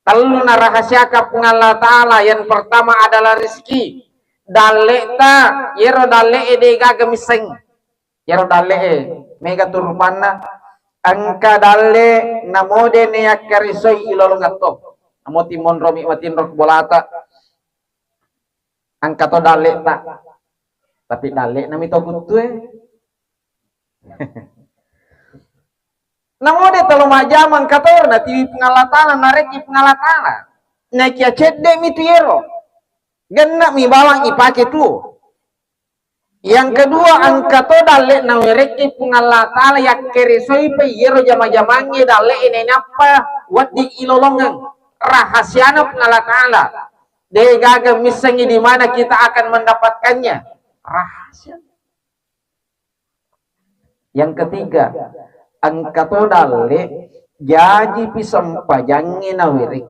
Kalau na rahasia ka Allah Ta'ala yang pertama adalah rezeki. Dale ta yero dale ede gaga miseng. Yero dale mega turupana angka dale namode ne yakkarisoi ilolong atto. Namo timon romi matin rok bolata. Angka to dale ta. Tapi dale nami to kutue. Namode talo majamang kator na tiwi pengalatana nareki pengalatana. Naik ya cedde mitu yero. Genna mi bawang ipake tu. Yang kedua angka to dalle na mereki pengalatana yak keresoi pe yero jama-jamange dalle ene napa wadi ilolongan rahasiana pengalatana. De gaga misengi di mana kita akan mendapatkannya. Rahasia. Yang ketiga angka to dalle jaji pisam pajangi na